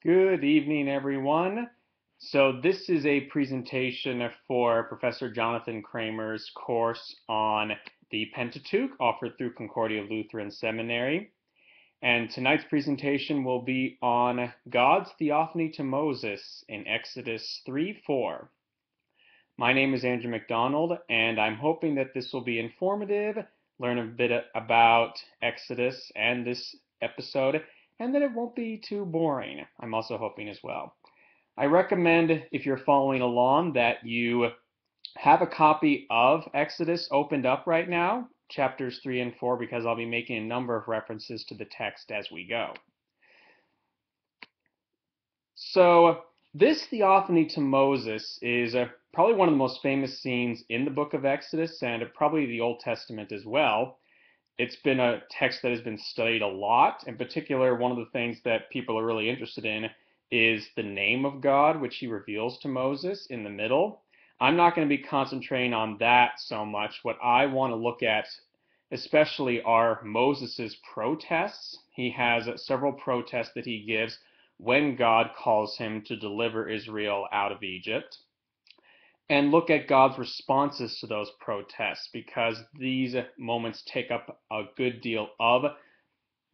Good evening, everyone. So this is a presentation for Professor Jonathan Kraemer's course on the Pentateuch offered through Concordia Lutheran Seminary. And tonight's presentation will be on God's Theophany to Moses in Exodus 3:4. My name is Andrew McDonald, and I'm hoping that this will be informative, learn a bit about Exodus and this episode, and that it won't be too boring. I'm also hoping as well. I recommend, if you're following along, that you have a copy of Exodus opened up right now, chapters 3 and 4, because I'll be making a number of references to the text as we go. So this theophany to Moses is probably one of the most famous scenes in the book of Exodus and probably the Old Testament as well. It's been a text that has been studied a lot. In particular, one of the things that people are really interested in is the name of God, which he reveals to Moses in the middle. I'm not going to be concentrating on that so much. What I want to look at especially are Moses's protests. He has several protests that he gives when God calls him to deliver Israel out of Egypt, and look at God's responses to those protests, because these moments take up a good deal of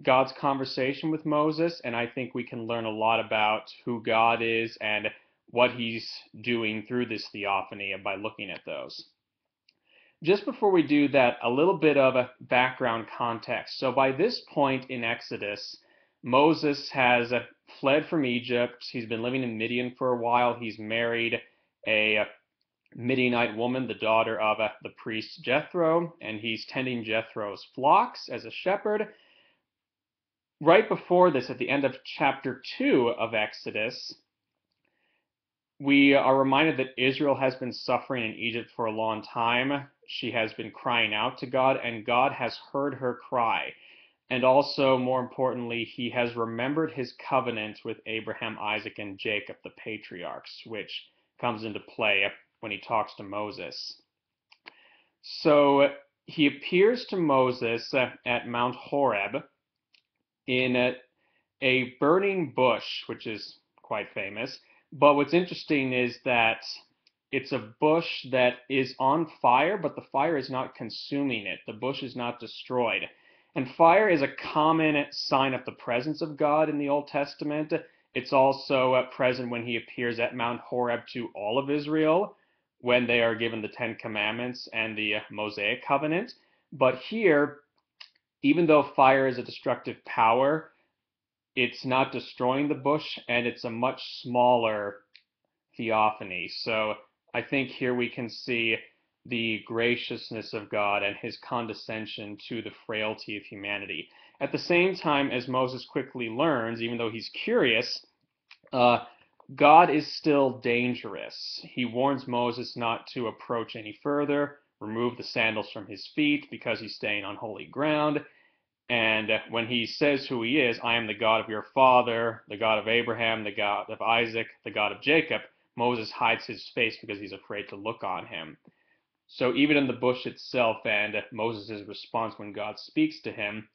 God's conversation with Moses, and I think we can learn a lot about who God is and what he's doing through this theophany by looking at those. Just before we do that, a little bit of a background context. So by this point in Exodus, Moses has fled from Egypt. He's been living in Midian for a while. He's married a Midianite woman, the daughter of the priest Jethro, and he's tending Jethro's flocks as a shepherd. Right before this, at the end of chapter 2 of Exodus, we are reminded that Israel has been suffering in Egypt for a long time. She has been crying out to God, and God has heard her cry. And also, more importantly, he has remembered his covenant with Abraham, Isaac, and Jacob, the patriarchs, which comes into play when he talks to Moses. So he appears to Moses at Mount Horeb in a burning bush, which is quite famous. But what's interesting is that it's a bush that is on fire, but the fire is not consuming it. The bush is not destroyed. And fire is a common sign of the presence of God in the Old Testament. It's also present when he appears at Mount Horeb to all of Israel, when they are given the Ten Commandments and the Mosaic Covenant. But here, even though fire is a destructive power, it's not destroying the bush, and it's a much smaller theophany. So I think here we can see the graciousness of God and his condescension to the frailty of humanity. At the same time, as Moses quickly learns, even though he's curious, God is still dangerous. He warns Moses not to approach any further, remove the sandals from his feet because he's staying on holy ground. And when he says who he is, I am the God of your father, the God of Abraham, the God of Isaac, the God of Jacob, Moses hides his face because he's afraid to look on him. So even in the bush itself and Moses' response when God speaks to him,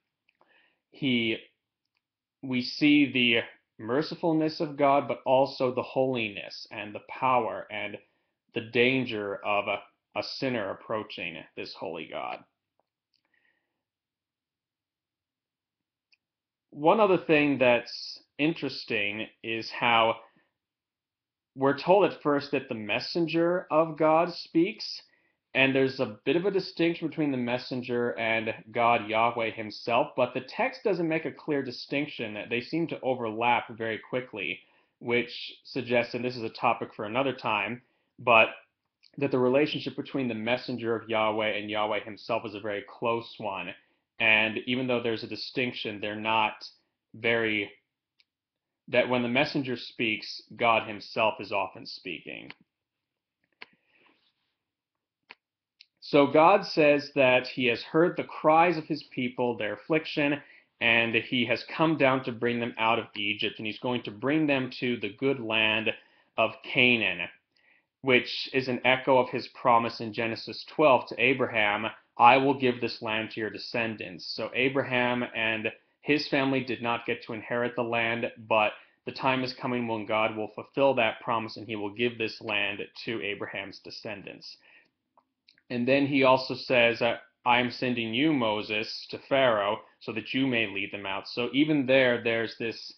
we see the mercifulness of God, but also the holiness and the power and the danger of a sinner approaching this holy God. One other thing that's interesting is how we're told at first that the messenger of God speaks, and there's a bit of a distinction between the messenger and God Yahweh himself, but the text doesn't make a clear distinction. They seem to overlap very quickly, which suggests, and this is a topic for another time, but that the relationship between the messenger of Yahweh and Yahweh himself is a very close one. And even though there's a distinction, they're not very, that when the messenger speaks, God himself is often speaking. So God says that he has heard the cries of his people, their affliction, and he has come down to bring them out of Egypt, and he's going to bring them to the good land of Canaan, which is an echo of his promise in Genesis 12 to Abraham, I will give this land to your descendants. So Abraham and his family did not get to inherit the land, but the time is coming when God will fulfill that promise and he will give this land to Abraham's descendants. And then he also says, I am sending you, Moses, to Pharaoh so that you may lead them out. So even there's this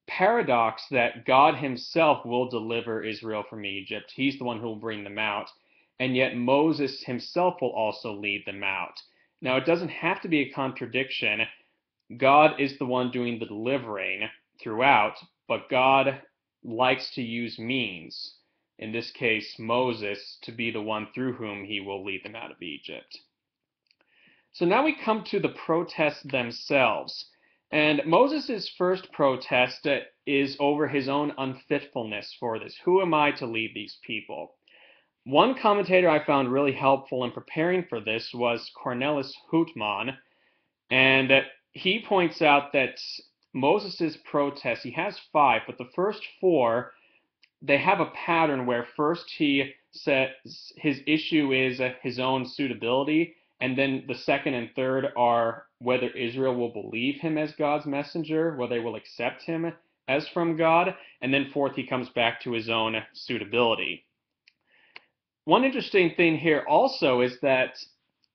paradox that God himself will deliver Israel from Egypt. He's the one who will bring them out. And yet Moses himself will also lead them out. Now, it doesn't have to be a contradiction. God is the one doing the delivering throughout, but God likes to use means, in this case Moses, to be the one through whom he will lead them out of Egypt. So now we come to the protests themselves. And Moses' first protest is over his own unfitfulness for this. Who am I to lead these people? One commentator I found really helpful in preparing for this was Cornelis Houtman, and he points out that Moses' protests, he has 5, but the first 4, they have a pattern where first he says his issue is his own suitability, and then the second and third are whether Israel will believe him as God's messenger, whether they will accept him as from God, and then fourth he comes back to his own suitability. One interesting thing here also is that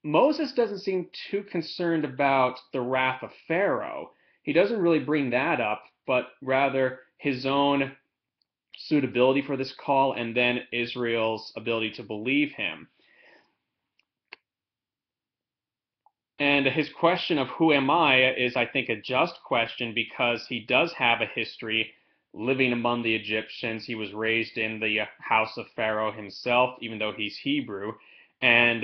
Moses doesn't seem too concerned about the wrath of Pharaoh. He doesn't really bring that up, but rather his own suitability for this call and then Israel's ability to believe him. And his question of who am I is, I think, a just question because he does have a history living among the Egyptians. He was raised in the house of Pharaoh himself, even though he's Hebrew. And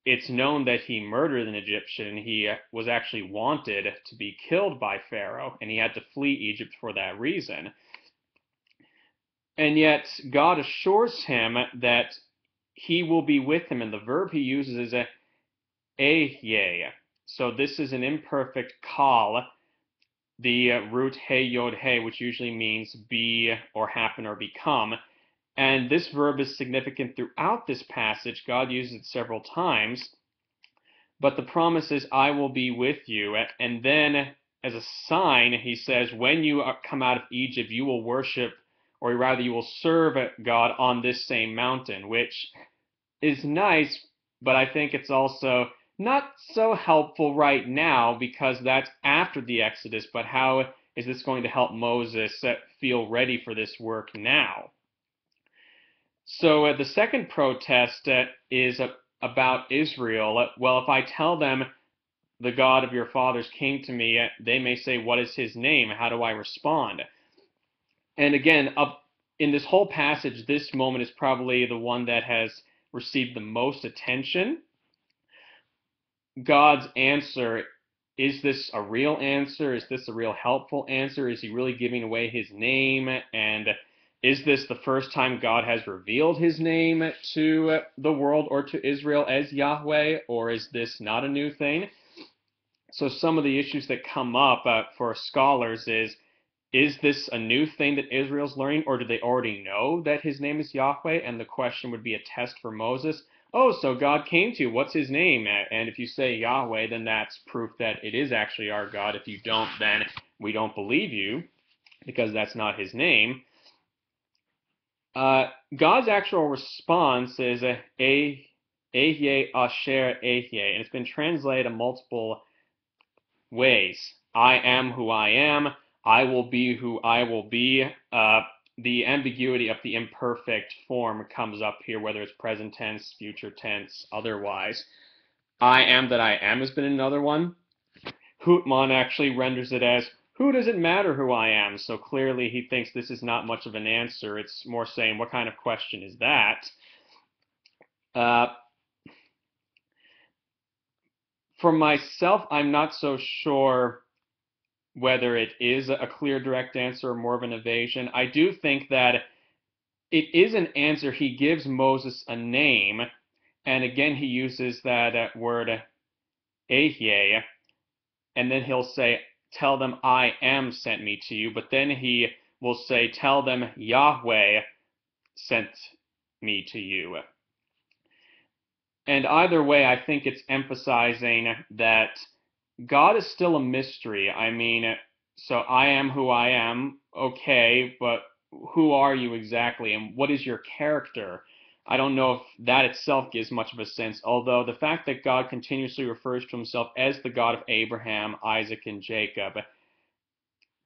it's known that he murdered an Egyptian. He was actually wanted to be killed by Pharaoh, and he had to flee Egypt for that reason. And yet God assures him that he will be with him, and the verb he uses is ehyeh. So this is an imperfect kal, the root he yod he, which usually means be or happen or become. And this verb is significant throughout this passage. God uses it several times. But the promise is, I will be with you. And then as a sign, he says, when you come out of Egypt, you will worship, or rather you will serve God on this same mountain, which is nice, but I think it's also not so helpful right now because that's after the Exodus, but how is this going to help Moses feel ready for this work now? So the second protest is about Israel. Well, if I tell them the God of your fathers came to me, they may say, what is his name? How do I respond? And again, in this whole passage, this moment is probably the one that has received the most attention. God's answer, is this a real answer? Is this a real helpful answer? Is he really giving away his name? And is this the first time God has revealed his name to the world or to Israel as Yahweh? Or is this not a new thing? So some of the issues that come up for scholars is this a new thing that Israel's learning, or do they already know that his name is Yahweh? And the question would be a test for Moses. Oh, so God came to you. What's his name? And if you say Yahweh, then that's proof that it is actually our God. If you don't, then we don't believe you because that's not his name. God's actual response is ehyeh asher ehyeh, and it's been translated in multiple ways. I am who I am. I will be who I will be. The ambiguity of the imperfect form comes up here, whether it's present tense, future tense, otherwise. I am that I am has been another one. Houtman actually renders it as, who does it matter who I am? So clearly he thinks this is not much of an answer. It's more saying, what kind of question is that? For myself, I'm not so sure whether it is a clear, direct answer or more of an evasion. I do think that it is an answer. He gives Moses a name, and again he uses that word ehyeh, and then he'll say, tell them I am sent me to you, but then he will say, tell them Yahweh sent me to you. And either way, I think it's emphasizing that God is still a mystery. I mean, So I am who I am, okay, but who are you exactly, and what is your character? I don't know if that itself gives much of a sense, although the fact that God continuously refers to himself as the God of Abraham, Isaac, and Jacob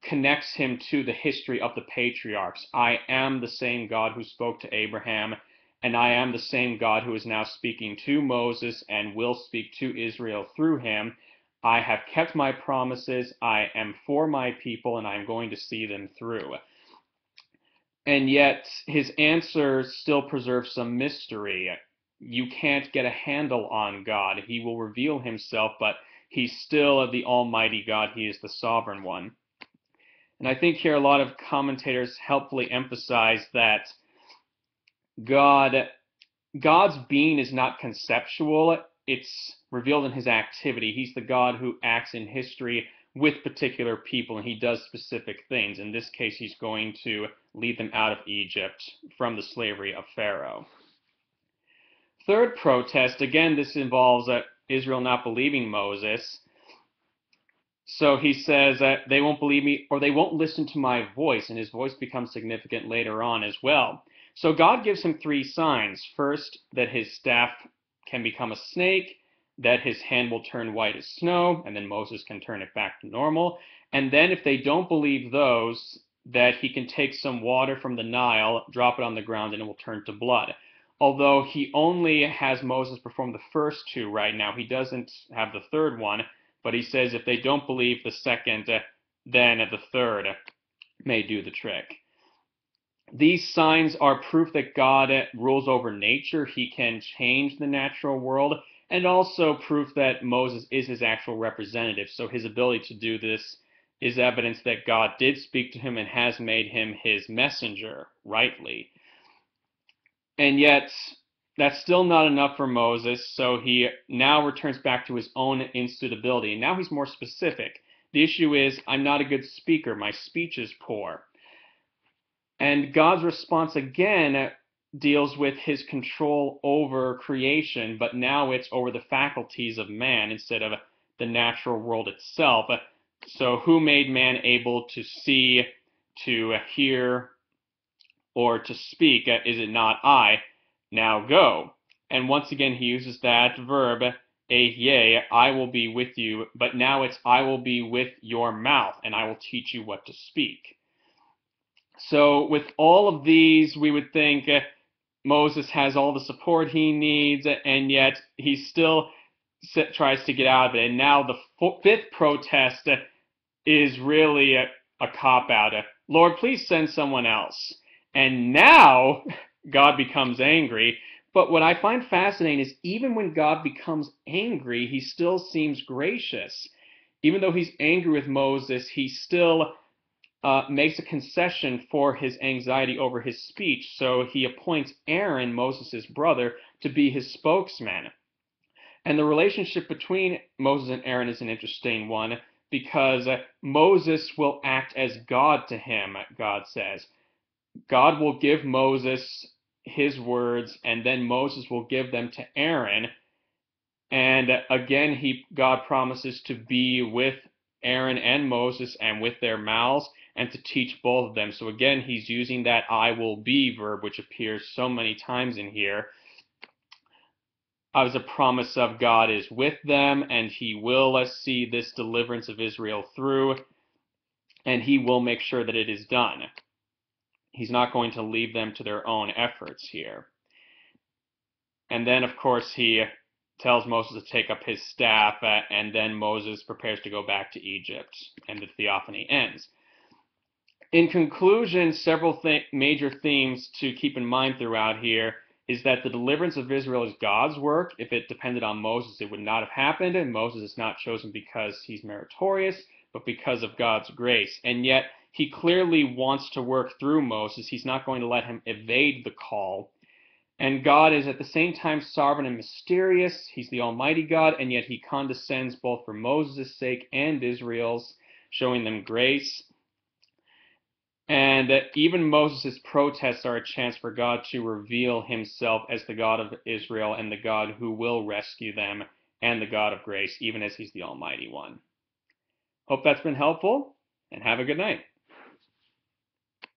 connects him to the history of the patriarchs. I am the same God who spoke to Abraham, and I am the same God who is now speaking to Moses and will speak to Israel through him. I have kept my promises, I am for my people, and I am going to see them through. And yet, his answer still preserves some mystery. You can't get a handle on God. He will reveal himself, but he's still the Almighty God. He is the sovereign one. And I think here a lot of commentators helpfully emphasize that God, God's being is not conceptual, it's revealed in his activity. He's the God who acts in history with particular people, and he does specific things. In this case, he's going to lead them out of Egypt from the slavery of Pharaoh. Third protest, again, this involves Israel not believing Moses. So he says that they won't believe me or they won't listen to my voice, and his voice becomes significant later on as well. So God gives him three signs. First, that his staff can become a snake, that his hand will turn white as snow, and then Moses can turn it back to normal. And then if they don't believe those, that he can take some water from the Nile, drop it on the ground, and it will turn to blood. Although he only has Moses perform the first two right now, he doesn't have the third one. But he says if they don't believe the second, then the third may do the trick. These signs are proof that God rules over nature. He can change the natural world, and also proof that Moses is his actual representative. So his ability to do this is evidence that God did speak to him and has made him his messenger, rightly. And yet, that's still not enough for Moses, so he now returns back to his own insuitability. And now he's more specific. The issue is, I'm not a good speaker. My speech is poor. And God's response again deals with his control over creation, but now it's over the faculties of man instead of the natural world itself. So who made man able to see, to hear, or to speak? Is it not I? Now go. And once again, he uses that verb, yea, I will be with you, but now it's I will be with your mouth, and I will teach you what to speak. So with all of these, we would think Moses has all the support he needs, and yet he still tries to get out of it. And now the fifth protest is really a cop-out. Lord, please send someone else. And now God becomes angry. But what I find fascinating is even when God becomes angry, he still seems gracious. Even though he's angry with Moses, he still makes a concession for his anxiety over his speech. So he appoints Aaron, Moses' brother, to be his spokesman. And the relationship between Moses and Aaron is an interesting one because Moses will act as God to him, God says. God will give Moses his words, and then Moses will give them to Aaron. And again, God promises to be with Aaron and Moses and with their mouths and to teach both of them. So again, he's using that I will be verb, which appears so many times in here, as a promise of God is with them, and he will see this deliverance of Israel through, and he will make sure that it is done. He's not going to leave them to their own efforts here. And then, of course, he tells Moses to take up his staff, and then Moses prepares to go back to Egypt, and the theophany ends. In conclusion, several major themes to keep in mind throughout here is that the deliverance of Israel is God's work. If it depended on Moses, it would not have happened, and Moses is not chosen because he's meritorious, but because of God's grace. And yet, he clearly wants to work through Moses. He's not going to let him evade the call. And God is at the same time sovereign and mysterious. He's the Almighty God, and yet he condescends both for Moses' sake and Israel's, showing them grace. And even Moses' protests are a chance for God to reveal himself as the God of Israel and the God who will rescue them and the God of grace, even as he's the Almighty One. Hope that's been helpful. and have a good night.